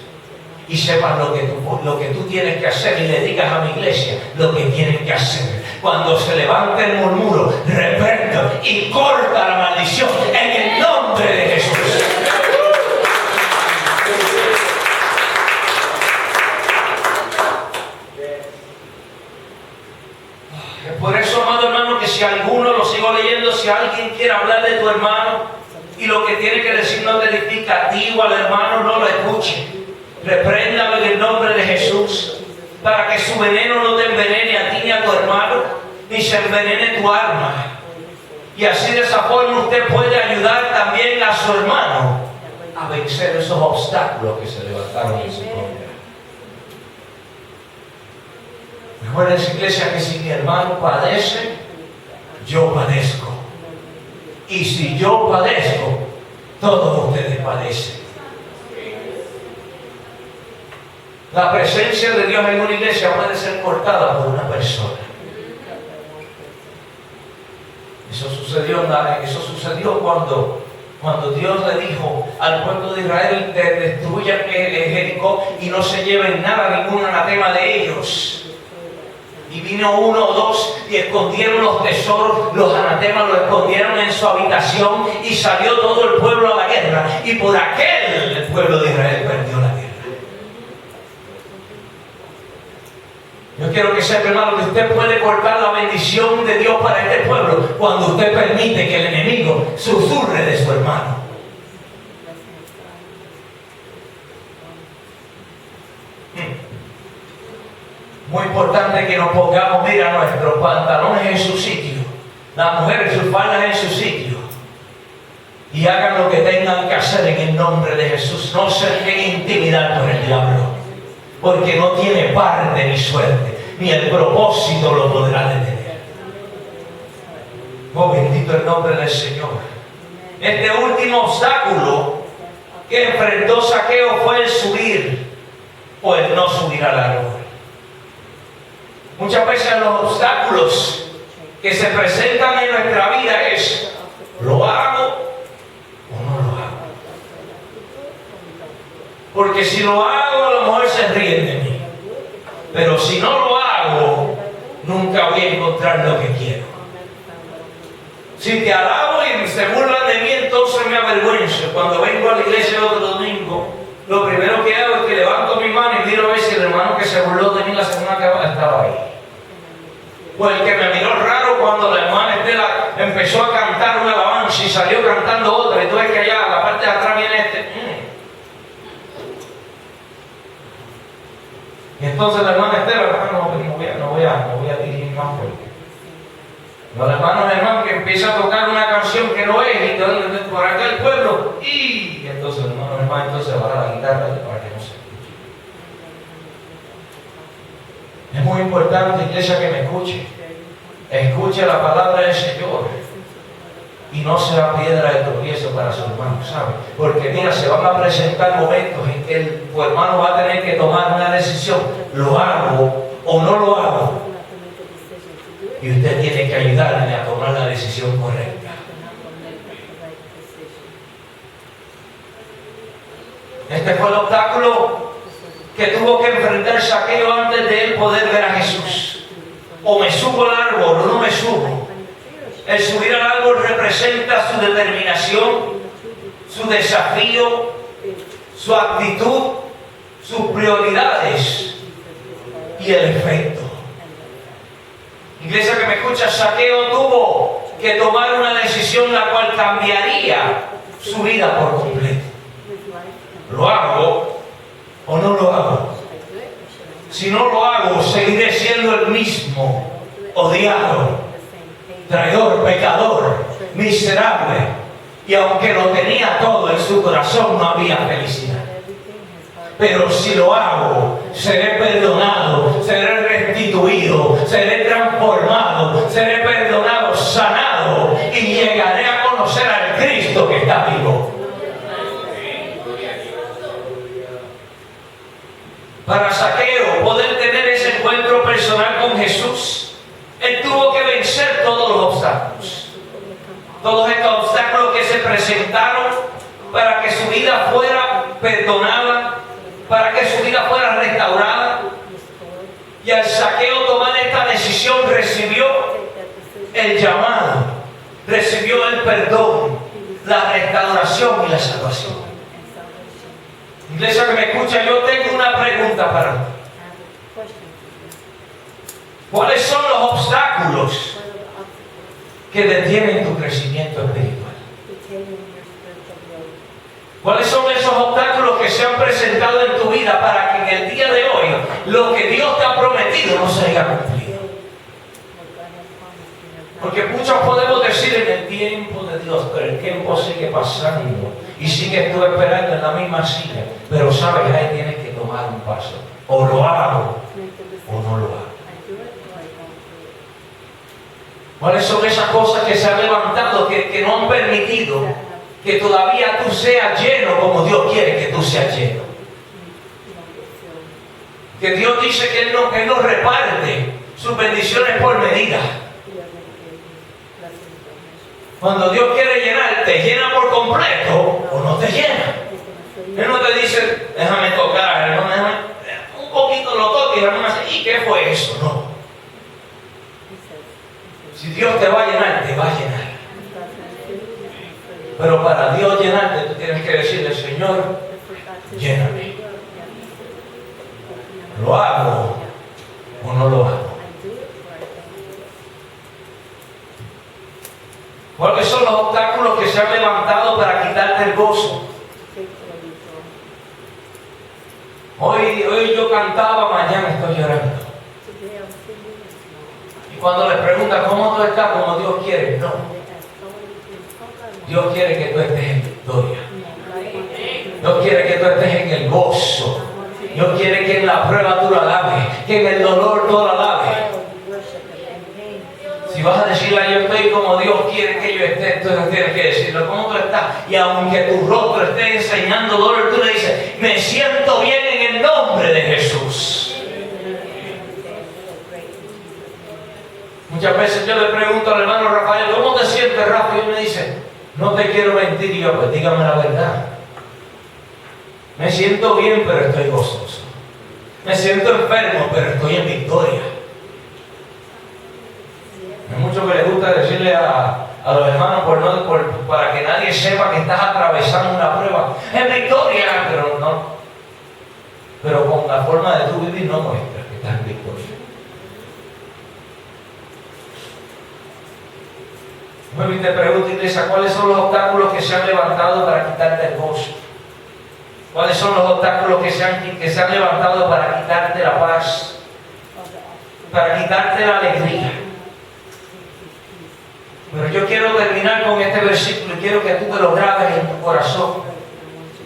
y sepas lo que tú tienes que hacer, y le digas a mi iglesia lo que tienen que hacer. Cuando se levante el murmuro, reprenda y corta la maldición en el nombre de Jesús. Por eso, amado hermano, que si alguno, lo sigo leyendo, si alguien quiere hablar de tu hermano y lo que tiene que decir no te edifica a ti o al hermano, no lo escuche. Repréndalo en el nombre de Jesús, para que su veneno no te envenene a ti ni a tu hermano, ni se envenene tu alma. Y así de esa forma usted puede ayudar también a su hermano a vencer esos obstáculos que se levantaron en su contra. Recuerden, iglesia, que si mi hermano padece, yo padezco. Y si yo padezco, todos ustedes padecen. La presencia de Dios en una iglesia puede ser cortada por una persona. Eso sucedió cuando Dios le dijo al pueblo de Israel que destruyan Jericó y no se lleven nada, ningún anatema de ellos. Y vino uno o dos y escondieron los tesoros, los anatemas los escondieron en su habitación y salió todo el pueblo a la guerra. Y por aquel el pueblo de Israel perdió la guerra. Yo quiero que sepa, hermano, que usted puede cortar la bendición de Dios para este pueblo cuando usted permite que el enemigo susurre de su hermano. Muy importante que nos pongamos, mira, nuestros pantalones en su sitio, las mujeres sus faldas en su sitio, y hagan lo que tengan que hacer en el nombre de Jesús. No se dejen intimidar por el diablo, porque no tiene parte ni suerte, ni el propósito lo podrá detener. Oh, bendito el nombre del Señor. Este último obstáculo que enfrentó Zaqueo fue el subir o el no subir al árbol. Muchas veces los obstáculos que se presentan en nuestra vida es: ¿lo hago o no lo hago? Porque si lo hago, a lo mejor se ríen de mí, pero si no lo hago, nunca voy a encontrar lo que quiero. Si te alabo y se burlan de mí, entonces me avergüenzo. Cuando vengo a la iglesia el otro domingo, lo primero que hago es que levanto mi mano y miro a ver si el hermano que se burló de mí la semana que estaba ahí. O el que me miró raro cuando la hermana Estela empezó a cantar una alabanza y salió cantando otra, y tú ves que allá, a la parte de atrás viene este. Y entonces la hermana Estela, no voy a dirigir más porque los hermanos que empieza a tocar una canción que no es, y entonces por acá el pueblo, y entonces el hermano entonces baja la guitarra para que no se escuche. Es muy importante, iglesia, que me escuche. Escuche la palabra del Señor y no sea piedra de tropiezo para su hermano, ¿sabe? Porque mira, se van a presentar momentos en que tu hermano va a tener que tomar una decisión: ¿lo hago o no lo hago? Y usted tiene que ayudarle a tomar la decisión correcta. Este fue el obstáculo que tuvo que enfrentar Zaqueo antes de él poder ver a Jesús. O me subo al árbol o no me subo. El subir al árbol representa su determinación, su desafío, su actitud, sus prioridades y el efecto. Iglesia que me escucha, Zaqueo tuvo que tomar una decisión la cual cambiaría su vida por completo. ¿Lo hago o no lo hago? Si no lo hago, seguiré siendo el mismo, odiado, traidor, pecador, miserable. Y aunque lo tenía todo en su corazón, no había felicidad. Pero si lo hago, seré perdonado, seré restituido, seré transformado, seré perdonado, sanado, y llegaré a conocer al Cristo que está vivo. Para Zaqueo poder tener ese encuentro personal con Jesús, él tuvo que vencer todos los obstáculos. Todos estos obstáculos que se presentaron para que su vida fuera perdonada, para que su vida fuera restaurada. Y al Zaqueo tomar esta decisión, recibió el llamado, recibió el perdón, la restauración y la salvación. Iglesia que me escucha, yo tengo una pregunta para ti. ¿Cuáles son los obstáculos que detienen tu crecimiento espiritual? ¿Cuáles son esos obstáculos que se han presentado en tu vida para que en el día de hoy lo que Dios te ha prometido no se haya cumplido? Porque muchos podemos decir en el tiempo de Dios, pero el tiempo sigue pasando y sigues tú esperando en la misma silla. Pero sabes que ahí tienes que tomar un paso. O lo hago o no lo hago. ¿Cuáles son esas cosas que se han levantado, que no han permitido que todavía tú seas lleno como Dios quiere que tú seas lleno? Que Dios dice que Él no reparte sus bendiciones por medida. Cuando Dios quiere llenar, ¿te llena por completo o no te llena? Él no te dice, déjame tocar, hermano, déjame, un poquito lo toque y hermano, ¿y qué fue eso? No. Si Dios te va a llenar, te va a llenar. Pero para Dios llenarte, tú tienes que decirle, Señor, lléname. ¿Lo hago o no lo hago? ¿Cuáles son los obstáculos que se han levantado para quitarte el gozo? Hoy yo cantaba, mañana estoy llorando. Y cuando le preguntan cómo tú estás, como Dios quiere, no. Dios quiere que tú estés en victoria. Dios quiere que tú estés en el gozo. Dios quiere que en la prueba tú la alabes, que en el dolor tú la alabes. Si vas a decirle, yo estoy como Dios quiere que yo esté, tú tienes que decirlo, ¿cómo tú estás? Y aunque tu rostro esté enseñando dolor, tú le dices, me siento bien en el nombre de Jesús. Muchas veces yo le pregunto al hermano Rafael, ¿cómo te sientes, Rafa? Y él me dice, no te quiero mentir. Y yo, pues dígame la verdad. Me siento bien, pero estoy gozoso. Me siento enfermo, pero estoy en victoria. Hay mucho que les gusta decirle a los hermanos para que nadie sepa que estás atravesando una prueba. Es victoria, pero no. Pero con la forma de tu vivir no muestras que estás en victoria. Y te pregunto, iglesia, ¿cuáles son los obstáculos que se han levantado para quitarte el gozo? ¿Cuáles son los obstáculos que se han levantado para quitarte la paz? Para quitarte la alegría. Pero yo quiero terminar con este versículo y quiero que tú te lo grabes en tu corazón.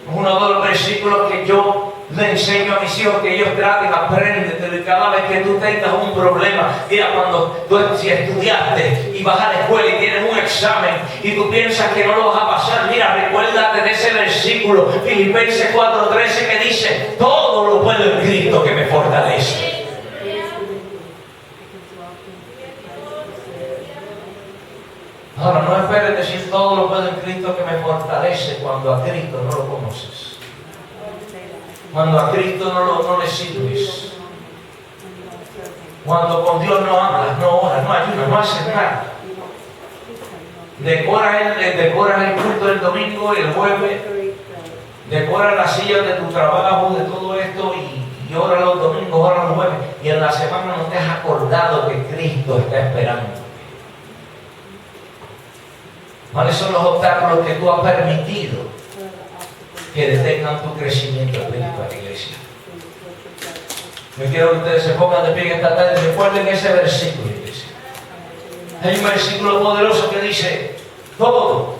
Es uno de los versículos que yo le enseño a mis hijos, que ellos traten, apréndetelo, y cada vez que tú tengas un problema, mira, cuando tú si estudiaste y vas a la escuela y tienes un examen y tú piensas que no lo vas a pasar, mira, recuérdate de ese versículo, Filipenses 4:13, que dice, todo lo puedo en Cristo que me fortalece. Ahora, no esperes decir todo lo puedo en Cristo que me fortalece cuando a Cristo no lo conoces. Cuando a Cristo no le sirves. Cuando con Dios no hablas, no oras, no ayunas, no haces nada. Decoras el culto del domingo y el jueves. Decoras las sillas de tu trabajo, de todo esto y oras los domingos, oras los jueves. Y en la semana no te has acordado que Cristo está esperando. ¿Cuáles son los obstáculos que tú has permitido que detengan tu crecimiento espiritual, iglesia? Yo quiero que ustedes se pongan de pie esta tarde y recuerden ese versículo, iglesia. Hay un versículo poderoso que dice, todo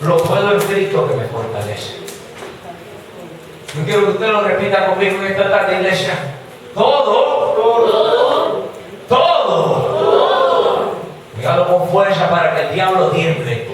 lo puedo en Cristo que me fortalece. Yo quiero que usted lo repita conmigo en esta tarde, iglesia. Todo. Dígalo con fuerza para que el diablo tiemble.